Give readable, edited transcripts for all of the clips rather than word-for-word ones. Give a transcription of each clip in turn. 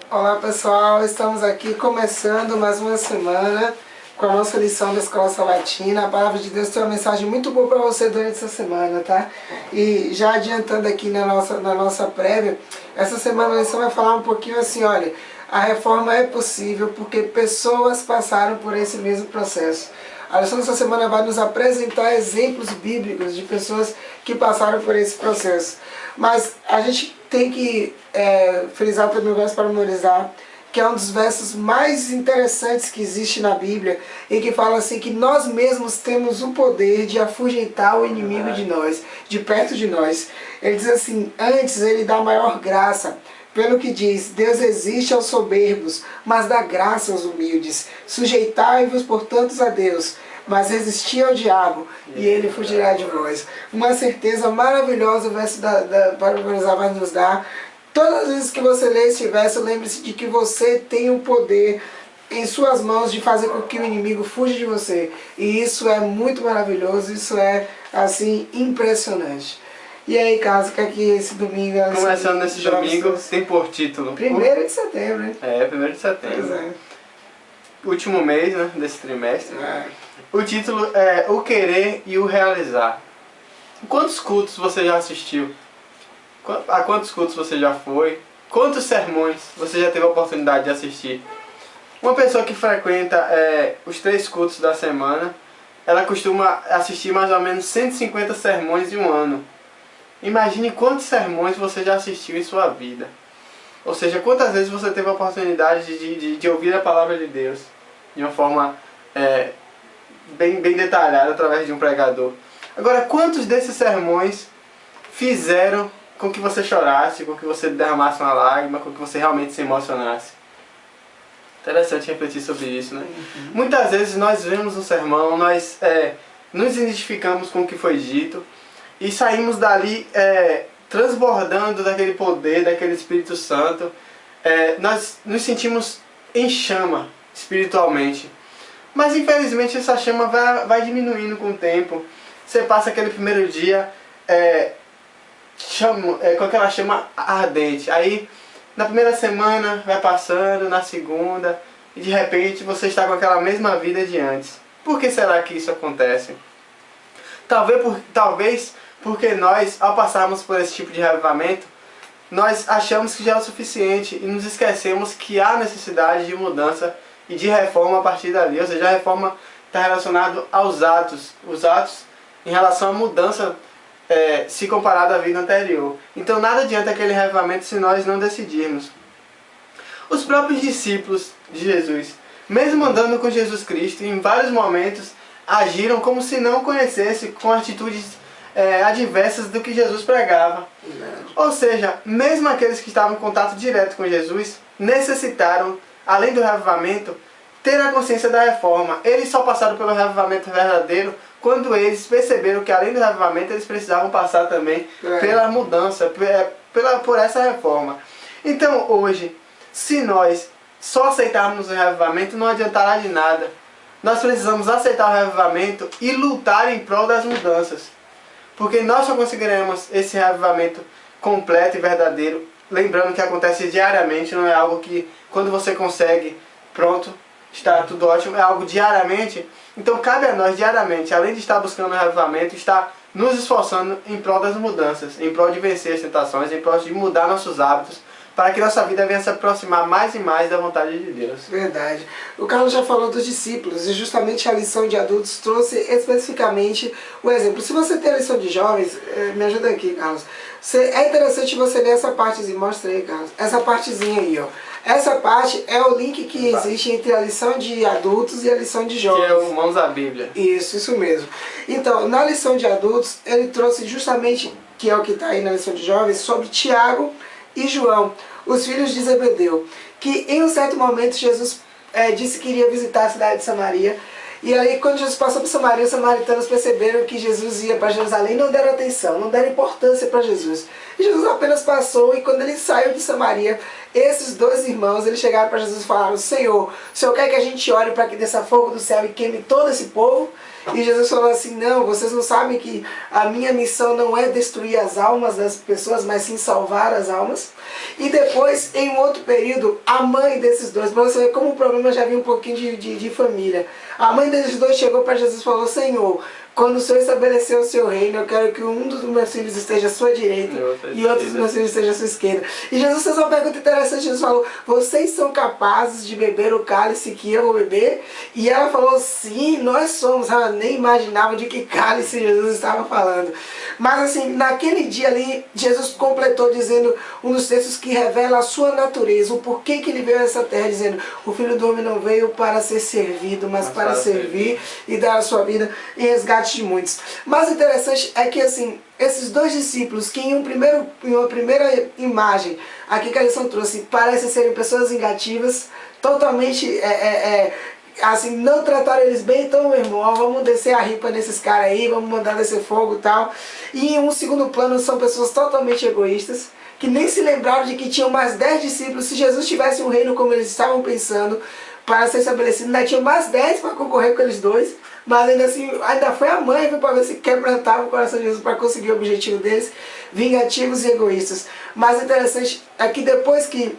Olá pessoal, estamos aqui começando mais uma semana com a nossa lição da Escola Sabatina. A Palavra de Deus tem uma mensagem muito boa para você durante essa semana, tá? E já adiantando aqui na nossa prévia, essa semana a lição vai falar um pouquinho assim, olha, a reforma é possível porque pessoas passaram por esse mesmo processo. A lição dessa semana vai nos apresentar exemplos bíblicos de pessoas que passaram por esse processo. Mas a gente tem que frisar também o verso para memorizar, que é um dos versos mais interessantes que existe na Bíblia, e que fala assim que nós mesmos temos o poder de afugentar o inimigo de nós, de perto de nós. Ele diz assim, antes ele dá maior graça. Pelo que diz, Deus resiste aos soberbos, mas dá graça aos humildes. Sujeitai-vos, portanto, a Deus, mas resisti ao diabo, e ele fugirá de vós. Uma certeza maravilhosa o verso para memorizar vai nos dar. Todas as vezes que você lê esse verso, lembre-se de que você tem o poder em suas mãos de fazer com que o inimigo fuja de você. E isso é muito maravilhoso, isso é, assim, impressionante. E aí, Carlos, o que é que esse domingo... Começando nesse domingo, tem por título... 1º de setembro, hein? 1º de setembro. Último mês, né, desse trimestre. O título é O Querer e o Realizar. Quantos cultos você já assistiu? A quantos cultos você já foi? Quantos sermões você já teve a oportunidade de assistir? Uma pessoa que frequenta os 3 cultos da semana, ela costuma assistir mais ou menos 150 sermões em um ano. Imagine quantos sermões você já assistiu em sua vida. Ou seja, quantas vezes você teve a oportunidade de ouvir a palavra de Deus de uma forma bem detalhada através de um pregador. Agora, quantos desses sermões fizeram com que você chorasse, com que você derramasse uma lágrima, com que você realmente se emocionasse? Interessante refletir sobre isso, né? Muitas vezes nós vemos um sermão, nós nos identificamos com o que foi dito e saímos dali transbordando daquele poder, daquele Espírito Santo. Nós nos sentimos em chama espiritualmente. Mas infelizmente essa chama vai diminuindo com o tempo. Você passa aquele primeiro dia com aquela chama ardente. Aí na primeira semana vai passando, na segunda, e de repente você está com aquela mesma vida de antes. Por que será que isso acontece? Talvez porque nós, ao passarmos por esse tipo de reavivamento, nós achamos que já é o suficiente e nos esquecemos que há necessidade de mudança e de reforma a partir dali. Ou seja, a reforma está relacionada aos atos. Os atos em relação à mudança se comparado à vida anterior. Então nada adianta aquele reavivamento se nós não decidirmos. Os próprios discípulos de Jesus, mesmo andando com Jesus Cristo, em vários momentos agiram como se não conhecessem, com atitudes adversas do que Jesus pregava. Ou seja, mesmo aqueles que estavam em contato direto com Jesus necessitaram, além do reavivamento, ter a consciência da reforma. Eles só passaram pelo reavivamento verdadeiro quando eles perceberam que além do reavivamento eles precisavam passar também pela mudança, por essa reforma. Então hoje, se nós só aceitarmos o reavivamento, não adiantará de nada. Nós precisamos aceitar o reavivamento e lutar em prol das mudanças. Porque nós só conseguiremos esse reavivamento completo e verdadeiro, lembrando que acontece diariamente, não é algo que quando você consegue, pronto, está tudo ótimo, é algo diariamente. Então cabe a nós diariamente, além de estar buscando o reavivamento, estar nos esforçando em prol das mudanças, em prol de vencer as tentações, em prol de mudar nossos hábitos, para que nossa vida venha se aproximar mais e mais da vontade de Deus. Verdade. O Carlos já falou dos discípulos e justamente a lição de adultos trouxe especificamente o exemplo. Se você tem a lição de jovens, me ajuda aqui, Carlos. É interessante você ler essa partezinha. Mostra aí, Carlos. Essa partezinha aí, ó. Essa parte é o link que existe entre a lição de adultos e a lição de jovens. Que é o Mãos à Bíblia. Isso mesmo. Então, na lição de adultos, ele trouxe justamente, que é o que está aí na lição de jovens, sobre Tiago e João, os filhos de Zebedeu, que em um certo momento Jesus disse que iria visitar a cidade de Samaria, e aí quando Jesus passou por Samaria, os samaritanos perceberam que Jesus ia para Jerusalém e não deram atenção, não deram importância para Jesus. E Jesus apenas passou, e quando ele saiu de Samaria, esses dois irmãos, eles chegaram para Jesus e falaram: Senhor, o Senhor quer que a gente ore para que desça fogo do céu e queime todo esse povo? E Jesus falou assim: não, vocês não sabem que a minha missão não é destruir as almas das pessoas, mas sim salvar as almas. E depois, em um outro período, a mãe desses dois, para você ver como o problema já vinha um pouquinho de família, a mãe desses dois chegou para Jesus e falou: Senhor, quando o Senhor estabeleceu o seu reino, eu quero que um dos meus filhos esteja à sua direita e outro dos meus filhos esteja à sua esquerda. E Jesus fez uma pergunta interessante. Jesus falou: vocês são capazes de beber o cálice que eu vou beber? E ela falou: sim, nós somos. Ela nem imaginava de que cálice Jesus estava falando. Mas assim, naquele dia ali, Jesus completou dizendo um dos textos que revela a sua natureza, o porquê que ele veio a essa terra, dizendo: o Filho do Homem não veio para ser servido, mas para servir e dar a sua vida em resgate de muitos. Mas o interessante é que assim, esses dois discípulos que em uma primeira imagem, aqui que a lição trouxe, parecem serem pessoas vingativas, totalmente assim, não trataram eles bem. Então, meu irmão, vamos descer a ripa nesses caras aí, vamos mandar descer fogo e tal. E em um segundo plano são pessoas totalmente egoístas, que nem se lembraram de que tinham mais 10 discípulos. Se Jesus tivesse um reino como eles estavam pensando para ser estabelecido, ainda tinham mais 10 para concorrer com eles dois. Mas ainda assim, ainda foi a mãe para ver se quebrantava o coração de Jesus para conseguir o objetivo deles, vingativos e egoístas. Mas o interessante é que depois que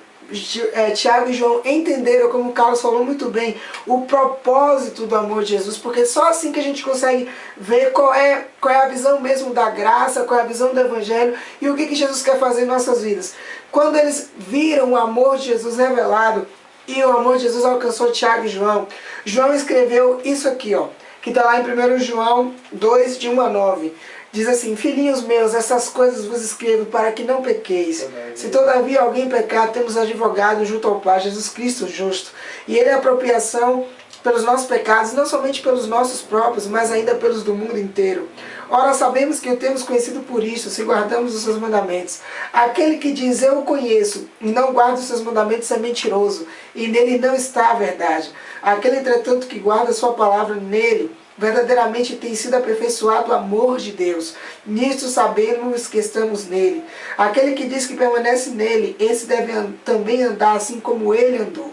Tiago e João entenderam, como o Carlos falou muito bem, o propósito do amor de Jesus, porque só assim que a gente consegue ver qual é a visão mesmo da graça, qual é a visão do Evangelho e o que Jesus quer fazer em nossas vidas. Quando eles viram o amor de Jesus revelado, e o amor de Jesus alcançou Tiago e João, João escreveu isso aqui, ó, que está lá em 1 João 2, de 1 a 9. Diz assim: filhinhos meus, essas coisas vos escrevo para que não pequeis. Se todavia alguém pecar, temos advogado junto ao Pai, Jesus Cristo justo. E ele é a apropriação pelos nossos pecados, não somente pelos nossos próprios, mas ainda pelos do mundo inteiro. Ora, sabemos que o temos conhecido por isso, se guardamos os seus mandamentos. Aquele que diz: eu o conheço, e não guarda os seus mandamentos, é mentiroso, e nele não está a verdade. Aquele, entretanto, que guarda a sua palavra, nele verdadeiramente tem sido aperfeiçoado o amor de Deus. Nisto sabemos que estamos nele. Aquele que diz que permanece nele, esse deve também andar assim como ele andou.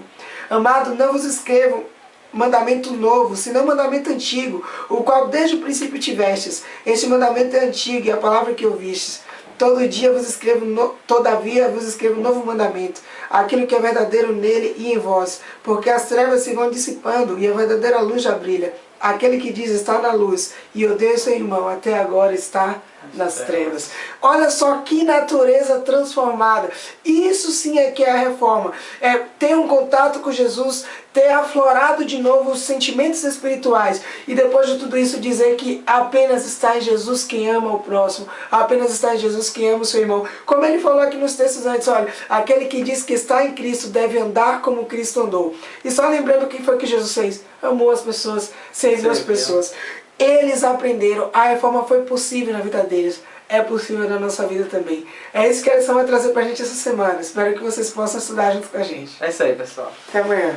Amado, não vos escrevo mandamento novo, senão mandamento antigo, o qual desde o princípio tivestes. Este mandamento é antigo, e a palavra que ouvistes. Todavia vos escrevo um novo mandamento, aquilo que é verdadeiro nele e em vós, porque as trevas se vão dissipando e a verdadeira luz já brilha. Aquele que diz está na luz e odeia seu irmão, até agora está nas trevas. Olha só que natureza transformada. Isso sim é que é a reforma. É ter um contato com Jesus, ter aflorado de novo os sentimentos espirituais e depois de tudo isso dizer que apenas está em Jesus quem ama o próximo, apenas está em Jesus quem ama o seu irmão. Como ele falou aqui nos textos antes, olha, aquele que diz que está em Cristo deve andar como Cristo andou. E só lembrando o que foi que Jesus fez: amou as pessoas, serviu as pessoas. Eles aprenderam, a reforma foi possível na vida deles, é possível na nossa vida também. É isso que a lição vai trazer pra gente essa semana. Espero que vocês possam estudar junto com a gente. É isso aí, pessoal. Até amanhã.